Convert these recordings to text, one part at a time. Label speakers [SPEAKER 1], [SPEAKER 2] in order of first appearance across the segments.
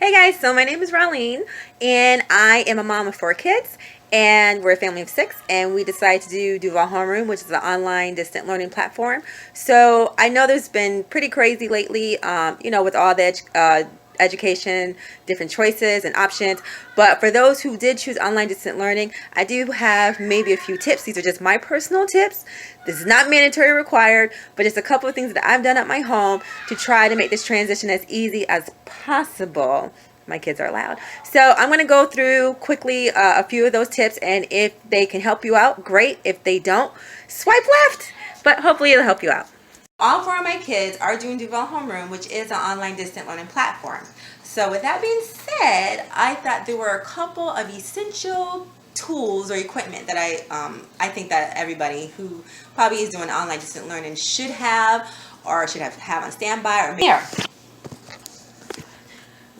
[SPEAKER 1] Hey guys, so my name is Raleen and I am a mom of 4 kids and we're a family of 6 and we decided to do Duval Homeroom, which is an online distant learning platform. So I know there's been pretty crazy lately, with all the education, different choices and options. But for those who did choose online distant learning, I do have maybe a few tips. These are just my personal tips. This is not mandatory required, but just a couple of things that I've done at my home to try to make this transition as easy as possible. My kids are loud. So I'm going to go through quickly a few of those tips, and if they can help you out, great. If they don't, swipe left, but hopefully it'll help you out. All 4 of my kids are doing Duval Homeroom, which is an online distant learning platform. So with that being said, I thought there were a couple of essential tools or equipment that I think that everybody who probably is doing online distant learning should have or should have on standby. Or here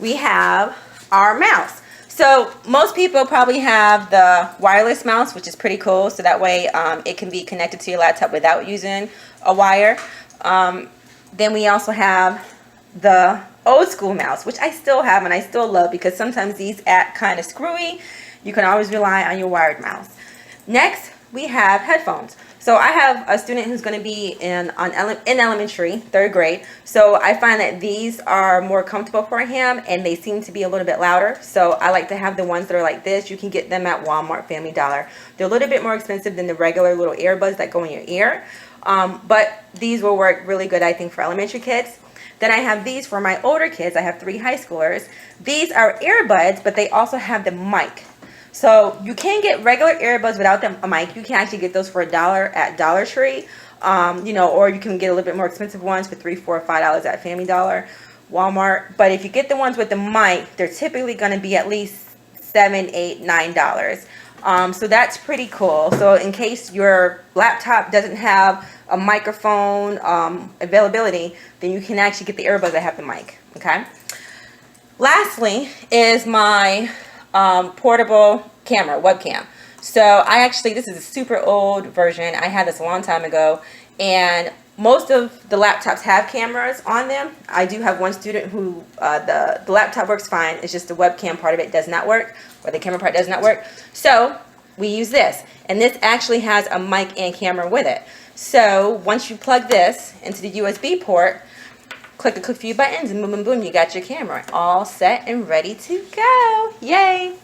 [SPEAKER 1] we have our mouse. So most people probably have the wireless mouse, which is pretty cool. So that way it can be connected to your laptop without using a wire. Then we also have the old school mouse, which I still have and I still love because sometimes these act kind of screwy. You can always rely on your wired mouse. Next, we have headphones. So I have a student who's going to be in elementary, 3rd grade. So I find that these are more comfortable for him and they seem to be a little bit louder. So I like to have the ones that are like this. You can get them at Walmart, Family Dollar. They're a little bit more expensive than the regular little earbuds that go in your ear. But these will work really good, I think, for elementary kids. Then I have these for my older kids. I have 3 high schoolers. These are earbuds, but they also have the mic. So you can get regular earbuds without a mic. You can actually get those for $1 at Dollar Tree, or you can get a little bit more expensive ones for $3, $4, $5 at Family Dollar, Walmart. But if you get the ones with the mic, they're typically going to be at least $7, $8, $9. So that's pretty cool. So in case your laptop doesn't have a microphone availability, then you can actually get the earbuds that have the mic. Okay. Lastly is my portable camera, webcam. So this is a super old version. I had this a long time ago, and most of the laptops have cameras on them. I do have one student who the laptop works fine. It's just the webcam part of it does not work, or the camera part does not work. So we use this, and this actually has a mic and camera with it. So once you plug this into the USB port, click a few buttons, and boom, boom, boom, you got your camera all set and ready to go. Yay!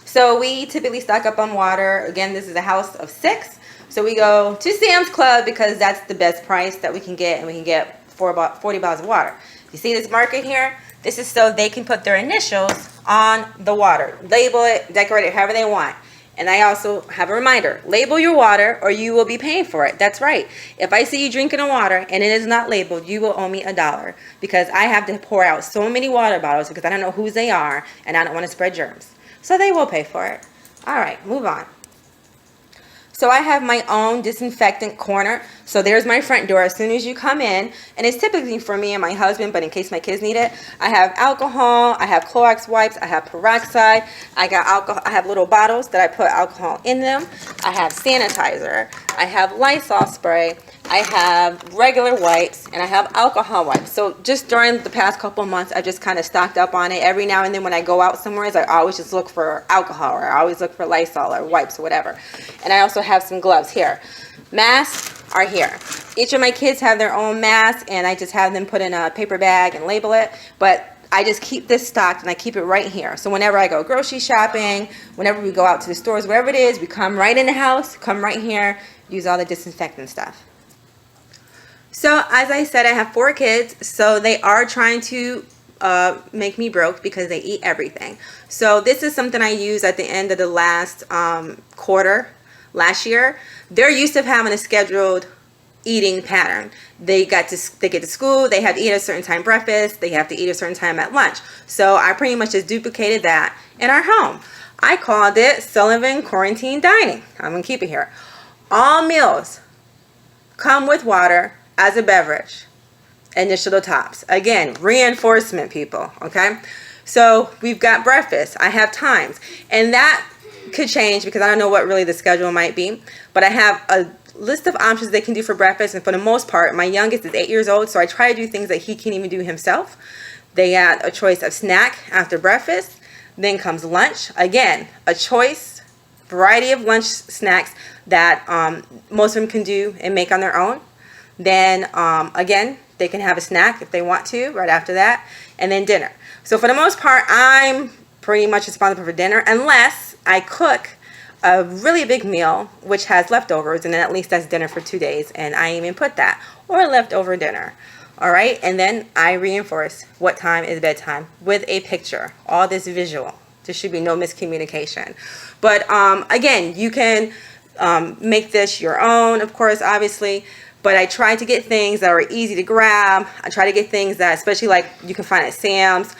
[SPEAKER 1] So we typically stock up on water. Again, this is a house of 6. So we go to Sam's Club because that's the best price that we can get, and we can get 40 bottles of water. You see this marker here? This is so they can put their initials on the water. Label it, decorate it however they want. And I also have a reminder, label your water or you will be paying for it. That's right. If I see you drinking a water and it is not labeled, you will owe me $1 because I have to pour out so many water bottles because I don't know whose they are and I don't want to spread germs. So they will pay for it. All right, move on. So I have my own disinfectant corner. So there's my front door as soon as you come in. And it's typically for me and my husband, but in case my kids need it, I have alcohol, I have Clorox wipes, I have peroxide, I got alcohol, I have little bottles that I put alcohol in them. I have sanitizer, I have Lysol spray, I have regular wipes, and I have alcohol wipes. So just during the past couple of months, I just kind of stocked up on it. Every now and then when I go out somewhere, I always just look for alcohol, or I always look for Lysol or wipes or whatever. And I also have some gloves here. Masks are here. Each of my kids have their own mask, and I just have them put in a paper bag and label it. But I just keep this stocked, and I keep it right here. So whenever I go grocery shopping, whenever we go out to the stores, wherever it is, we come right in the house, come right here, use all the disinfectant stuff. So as I said, I have 4 kids, so they are trying to make me broke because they eat everything. So this is something I used at the end of the last quarter last year. They're used to having a scheduled eating pattern. They get to school, they have to eat at a certain time breakfast, they have to eat a certain time at lunch. So I pretty much just duplicated that in our home. I called it Sullivan Quarantine Dining. I'm gonna keep it here. All meals come with water as a beverage. Initial tops. Again, reinforcement, people. Okay. So we've got breakfast. I have times, and that could change because I don't know what really the schedule might be, but I have a list of options they can do for breakfast, and for the most part, my youngest is 8 years old, so I try to do things that he can't even do himself. They got a choice of snack after breakfast. Then comes lunch. Again, a choice, variety of lunch snacks that most of them can do and make on their own. Then again, they can have a snack if they want to right after that. And then dinner. So for the most part, I'm pretty much responsible for dinner unless I cook a really big meal which has leftovers, and then at least that's dinner for 2 days, and I even put that, or leftover dinner. All right, and then I reinforce what time is bedtime with a picture. All this visual. There should be no miscommunication. But again, you can make this your own, of course, obviously. But I try to get things that are easy to grab. I try to get things that, especially like you can find at Sam's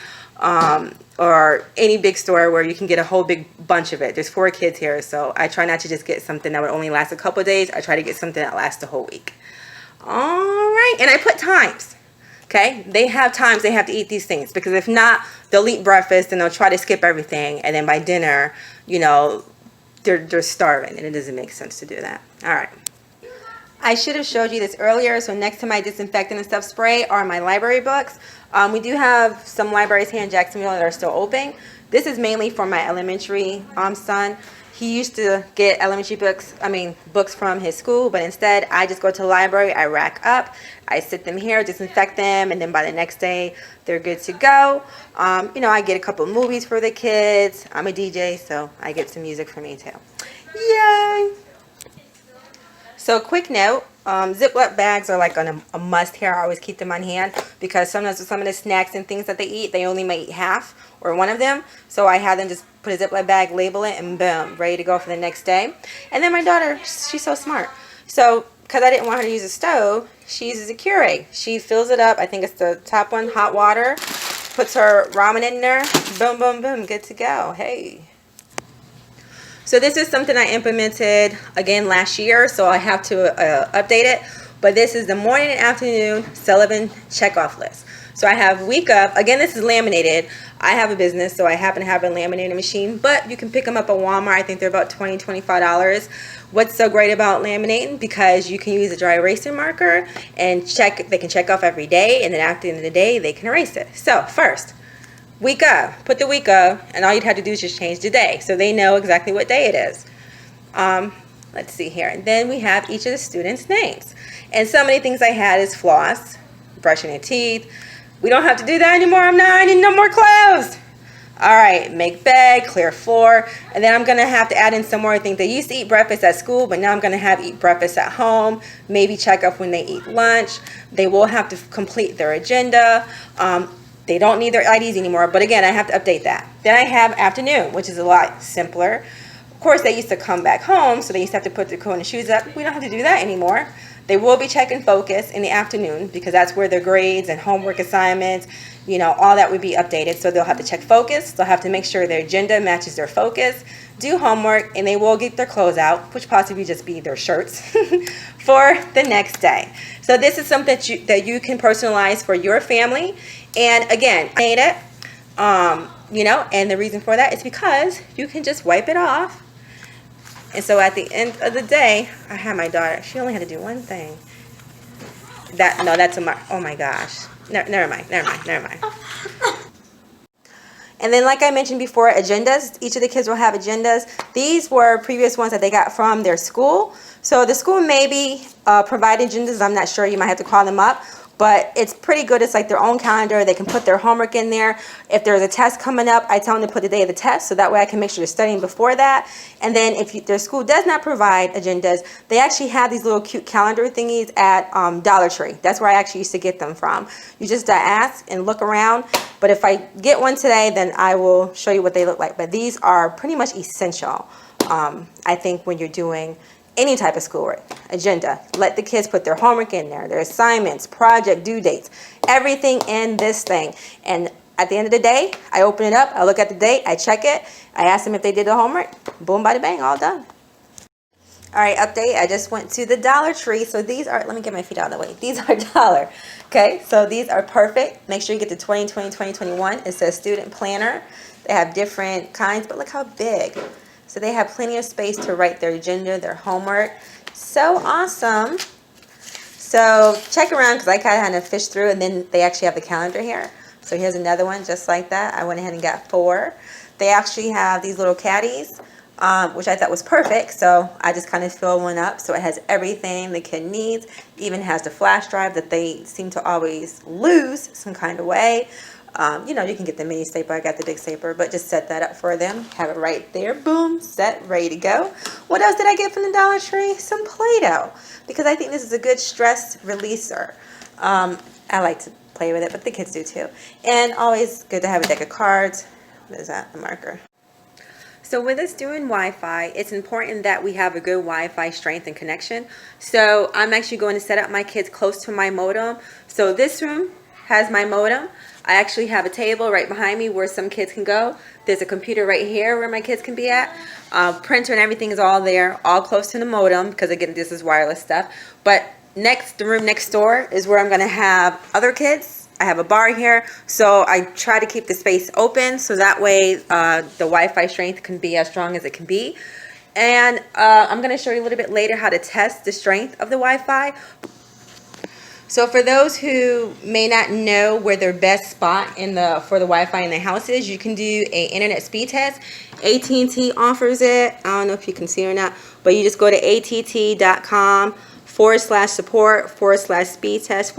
[SPEAKER 1] or any big store where you can get a whole big bunch of it. There's 4 kids here, so I try not to just get something that would only last a couple of days. I try to get something that lasts a whole week. All right, and I put times. Okay, they have times they have to eat these things, because if not, they'll eat breakfast and they'll try to skip everything, and then by dinner, you know, they're starving, and it doesn't make sense to do that. All right. I should have showed you this earlier, so next to my disinfectant and stuff spray are my library books. We do have some libraries here in Jacksonville that are still open. This is mainly for my elementary son. He used to get elementary books from his school, but instead I just go to the library, I rack up, I sit them here, disinfect them, and then by the next day they're good to go. You know, I get a couple of movies for the kids. I'm a DJ, so I get some music for me too. Yay! So quick note, Ziploc bags are like a must here. I always keep them on hand because sometimes with some of the snacks and things that they eat, they only might eat half or one of them. So I have them just put a Ziploc bag, label it, and boom, ready to go for the next day. And then my daughter, she's so smart. So because I didn't want her to use a stove, she uses a Keurig. She fills it up, I think it's the top one, hot water, puts her ramen in there, boom, boom, boom, good to go. Hey. So this is something I implemented again last year, so I have to update it. But this is the morning and afternoon Sullivan checkoff list. So I have week of, again, this is laminated. I have a business, so I happen to have a laminating machine, but you can pick them up at Walmart. I think they're about $20, $25. What's so great about laminating? Because you can use a dry eraser marker and they can check off every day, and then at the end of the day, they can erase it. So first, week of, put the week of, and all you'd have to do is just change the day, so they know exactly what day it is. Let's see here, and then we have each of the students' names. And so many things I had is floss, brushing their teeth. We don't have to do that anymore. I'm 9 and no more clothes. All right, make bed, clear floor, and then I'm gonna have to add in some more things. They used to eat breakfast at school, but now I'm gonna have eat breakfast at home. Maybe check up when they eat lunch. They will have to complete their agenda. They don't need their IDs anymore, but again, I have to update that. Then I have afternoon, which is a lot simpler. Of course, they used to come back home, so they used to have to put their coat and shoes up. We don't have to do that anymore. They will be checking focus in the afternoon because that's where their grades and homework assignments, you know, all that would be updated. So they'll have to check focus. They'll have to make sure their agenda matches their focus, do homework, and they will get their clothes out, which possibly just be their shirts, for the next day. So this is something that you can personalize for your family. And again, I made it, you know, and the reason for that is because you can just wipe it off. And so at the end of the day, I had my daughter, she only had to do one thing. That's oh my gosh. Never mind. And then like I mentioned before, agendas. Each of the kids will have agendas. These were previous ones that they got from their school. So the school maybe provide agendas. I'm not sure. You might have to call them up. But it's pretty good. It's like their own calendar. They can put their homework in there. If there's a test coming up, I tell them to put the day of the test, so that way I can make sure they're studying before that. And then if their school does not provide agendas, they actually have these little cute calendar thingies at Dollar Tree. That's where I actually used to get them from. You just ask and look around. But if I get one today, then I will show you what they look like. But these are pretty much essential, I think, when you're doing any type of schoolwork. Agenda. Let the kids put their homework in there, their assignments, project due dates, everything in this thing. And at the end of the day, I open it up, I look at the date, I check it, I ask them if they did the homework, boom, bada bang, all done. All right, update. I just went to the Dollar Tree. So these are, let me get my feet out of the way. These are $1. Okay, so these are perfect. Make sure you get the 2020, 2021. It says student planner. They have different kinds, but look how big. So they have plenty of space to write their agenda, their homework. So awesome. So check around because I kind of had to fish through, and then they actually have the calendar here. So here's another one just like that. I went ahead and got 4. They actually have these little caddies, which I thought was perfect. So I just kind of filled one up. So it has everything the kid needs. Even has the flash drive that they seem to always lose some kind of way. You know, you can get the mini stapler. I got the big stapler, but just set that up for them. Have it right there. Boom, set, ready to go. What else did I get from the Dollar Tree? Some Play-Doh, because I think this is a good stress releaser. I like to play with it, but the kids do too. And always good to have a deck of cards. What is that? A marker. So with us doing Wi-Fi, it's important that we have a good Wi-Fi strength and connection. So I'm actually going to set up my kids close to my modem. So this room has my modem. I actually have a table right behind me where some kids can go. There's a computer right here where my kids can be at. Printer and everything is all there, all close to the modem, because again, this is wireless stuff. But the room next door is where I'm going to have other kids. I have a bar here, so I try to keep the space open so that way the Wi-Fi strength can be as strong as it can be. And I'm going to show you a little bit later how to test the strength of the Wi-Fi. So for those who may not know where their best spot for the Wi-Fi in the house is, you can do a internet speed test. AT&T offers it. I don't know if you can see or not, but you just go to att.com/support/speed test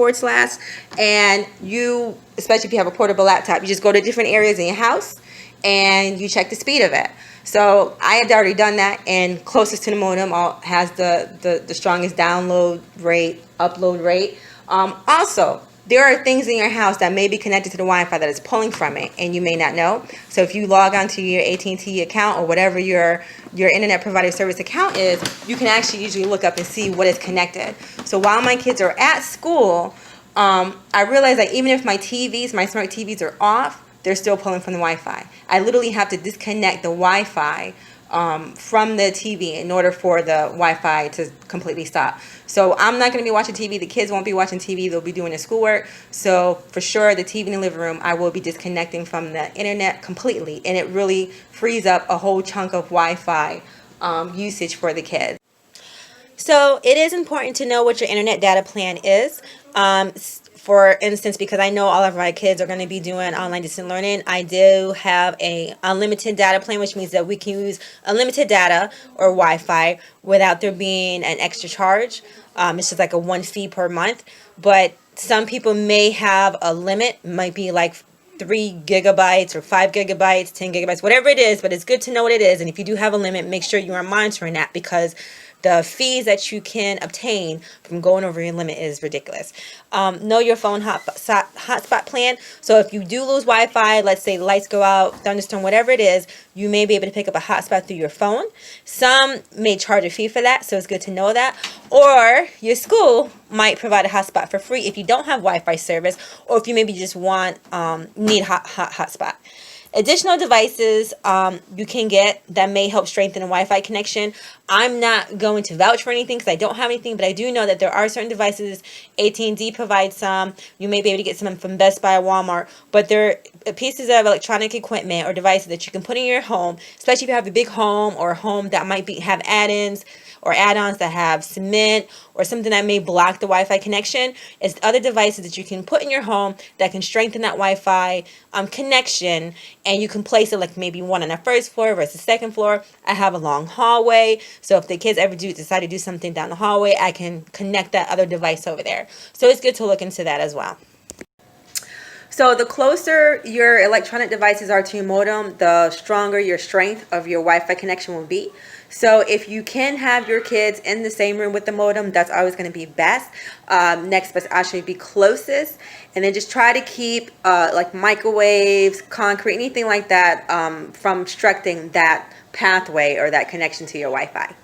[SPEAKER 1] and you, especially if you have a portable laptop, you just go to different areas in your house and you check the speed of it. So I had already done that, and closest to the modem has the strongest download rate, upload rate. Also, there are things in your house that may be connected to the Wi-Fi that is pulling from it, and you may not know. So if you log onto your AT&T account or whatever your internet provider service account is, you can actually usually look up and see what is connected. So while my kids are at school, I realize that even if my smart TVs are off, they're still pulling from the Wi-Fi. I literally have to disconnect the Wi-Fi from the TV in order for the Wi-Fi to completely stop. So I'm not going to be watching TV. The kids won't be watching TV. They'll be doing their schoolwork. So for sure, the TV in the living room, I will be disconnecting from the internet completely. And it really frees up a whole chunk of Wi-Fi usage for the kids. So it is important to know what your internet data plan is. For instance, because I know all of my kids are going to be doing online distance learning, I do have a unlimited data plan, which means that we can use unlimited data or Wi-Fi without there being an extra charge. It's just like a 1 fee per month. But some people may have a limit, might be like 3 gigabytes or 5 gigabytes, 10 gigabytes, whatever it is. But it's good to know what it is. And if you do have a limit, make sure you are monitoring that, because the fees that you can obtain from going over your limit is ridiculous. Know your phone hotspot plan. So if you do lose Wi-Fi, let's say lights go out, thunderstorm, whatever it is, you may be able to pick up a hotspot through your phone. Some may charge a fee for that, so it's good to know that. Or your school might provide a hotspot for free if you don't have Wi-Fi service, or if you maybe just need hotspot. Additional devices you can get that may help strengthen a Wi-Fi connection. I'm not going to vouch for anything because I don't have anything, but I do know that there are certain devices. AT&T provides some. You may be able to get some from Best Buy or Walmart, but they're pieces of electronic equipment or devices that you can put in your home, especially if you have a big home or a home that might have add-ins or add-ons that have cement or something that may block the Wi-Fi connection. Is other devices that you can put in your home that can strengthen that Wi-Fi connection, and you can place it like maybe one on the first floor versus second floor. I have a long hallway, so if the kids ever decide to do something down the hallway, I can connect that other device over there. So it's good to look into that as well. So the closer your electronic devices are to your modem, the stronger your strength of your Wi-Fi connection will be. So if you can have your kids in the same room with the modem, that's always going to be best. Next best actually be closest. And then just try to keep like microwaves, concrete, anything like that from obstructing that pathway or that connection to your Wi-Fi.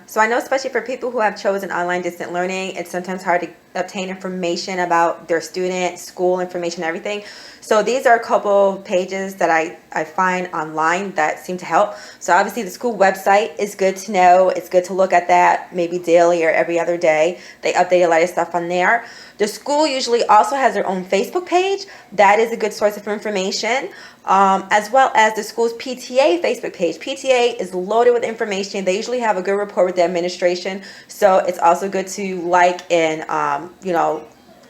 [SPEAKER 1] So I know, especially for people who have chosen online distant learning, it's sometimes hard to obtain information about their student, school information, everything. So these are a couple pages that I find online that seem to help. So obviously the school website is good to know. It's good to look at that maybe daily or every other day. They update a lot of stuff on there. The school usually also has their own Facebook page. That is a good source of information, as well as the school's PTA Facebook page. PTA is loaded with information. They usually have a good rapport with the administration. So it's also good to like and,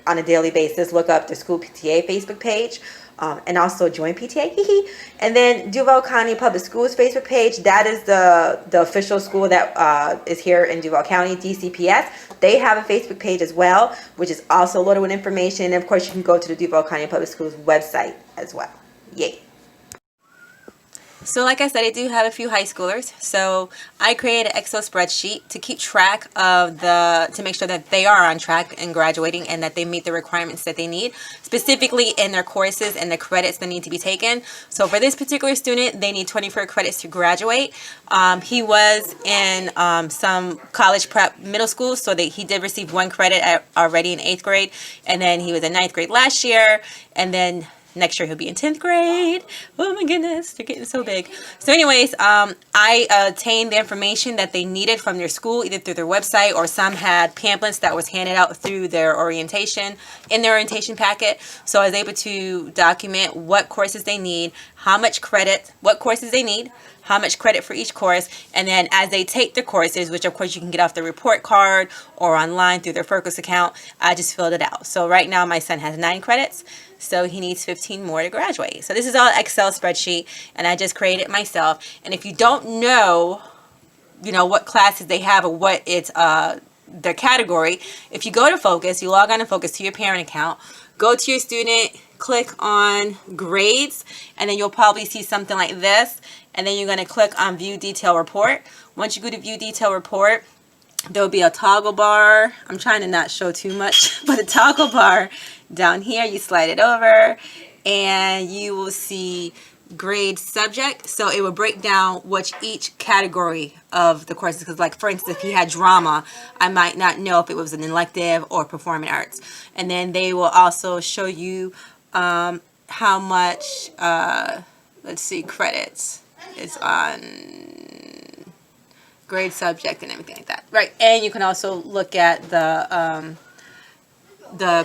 [SPEAKER 1] on a daily basis, look up the school PTA Facebook page. And also join PTA. And then Duval County Public Schools Facebook page, that is the official school that is here in Duval County, DCPS. They have a Facebook page as well, which is also loaded with information. And of course, you can go to the Duval County Public Schools website as well. Yay. So like I said, I do have a few high schoolers. So I created an Excel spreadsheet to keep track of to make sure that they are on track and graduating and that they meet the requirements that they need, specifically in their courses and the credits that need to be taken. So for this particular student, they need 24 credits to graduate. He was in some college prep middle school, so that he did receive 1 credit already in 8th grade, and then he was in 9th grade last year, and then next year he'll be in 10th grade. Oh my goodness, they're getting so big. So anyways, I obtained the information that they needed from their school, either through their website, or some had pamphlets that was handed out through their orientation, in their orientation packet. So I was able to document what courses they need, how much credit, what courses they need, how much credit for each course, and then as they take the courses, which of course you can get off the report card or online through their Focus account, I just filled it out. So right now my son has 9 credits, so he needs 15 more to graduate. So this is all Excel spreadsheet, and I just created it myself. And if you don't know, what classes they have or what it's their category, if you go to Focus, you log on to Focus to your parent account, go to your student, click on grades, and then you'll probably see something like this. And then you're going to click on View Detail Report. Once you go to View Detail Report, there will be a toggle bar. I'm trying to not show too much, but a toggle bar down here. You slide it over, and you will see grade subject. So it will break down which each category of the courses. Because, like, for instance, if he had drama, I might not know if it was an elective or performing arts. And then they will also show you how much, let's see, credits is on grade subject and everything like that, right? And you can also look at the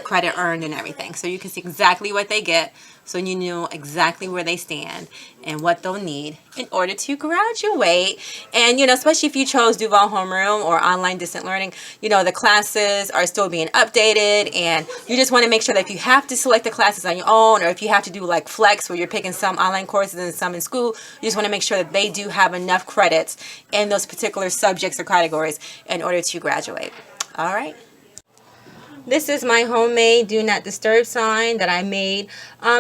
[SPEAKER 1] credit earned and everything, so you can see exactly what they get, so you know exactly where they stand and what they'll need in order to graduate. And especially if you chose Duval Homeroom or online distant learning, the classes are still being updated, and you just want to make sure that if you have to select the classes on your own, or if you have to do like flex where you're picking some online courses and some in school, you just want to make sure that they do have enough credits in those particular subjects or categories in order to graduate. All right. This is my homemade do not disturb sign that I made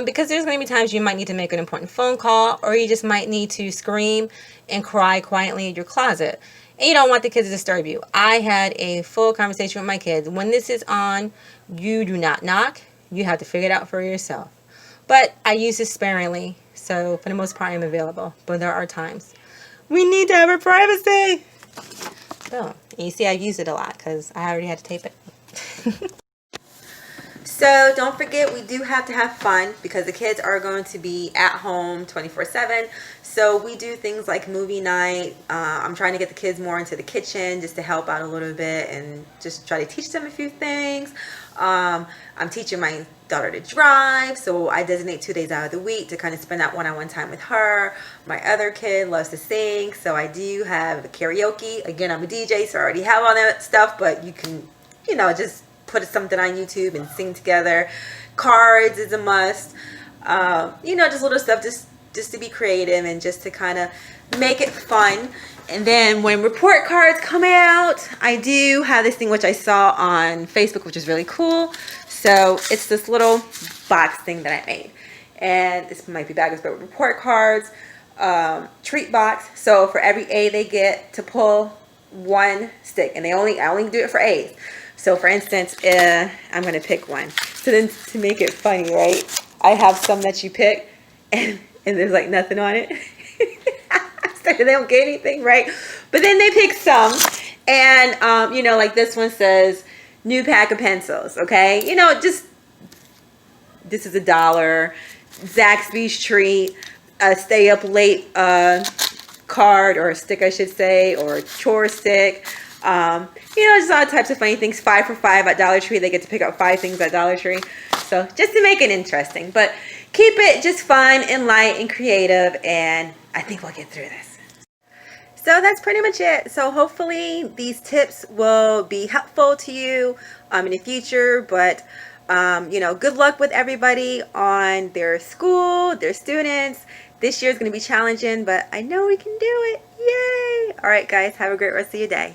[SPEAKER 1] because there's going to be times you might need to make an important phone call, or you just might need to scream and cry quietly in your closet, and you don't want the kids to disturb you. I had a full conversation with my kids. When this is on, you do not knock. You have to figure it out for yourself. But I use this sparingly, so for the most part I'm available. But there are times we need to have our privacy. So, and you see I use it a lot because I already had to tape it. So don't forget, we do have to have fun because the kids are going to be at home 24/7. So we do things like movie night. I'm trying to get the kids more into the kitchen just to help out a little bit and just try to teach them a few things. I'm teaching my daughter to drive, so I designate 2 days out of the week to kind of spend that one-on-one time with her. My other kid loves to sing, so I do have karaoke. Again, I'm a DJ, so I already have all that stuff, but you can, just put something on YouTube and sing together. Cards is a must. Just little stuff just to be creative and just to kind of make it fun. And then when report cards come out, I do have this thing which I saw on Facebook, which is really cool. So it's this little box thing that I made. And this might be backwards, but report cards, treat box. So for every A they get to pull 1 stick, and I only do it for A's. So for instance, I'm going to pick one. So then to make it funny, right, I have some that you pick and there's like nothing on it. So they don't get anything, right? But then they pick some, and like this one says new pack of pencils, okay? Just this is $1. Zaxby's treat, a stay up late card, or a stick I should say, or a chore stick. Just all types of funny things. 5 for $5 at Dollar Tree. They get to pick up 5 things at Dollar Tree. So just to make it interesting, but keep it just fun and light and creative, and I think we'll get through this. So that's pretty much it. So hopefully these tips will be helpful to you in the future, but You know, good luck with everybody on their school, their students. This year is going to be challenging, but I know we can do it. Yay! All right, guys, have a great rest of your day.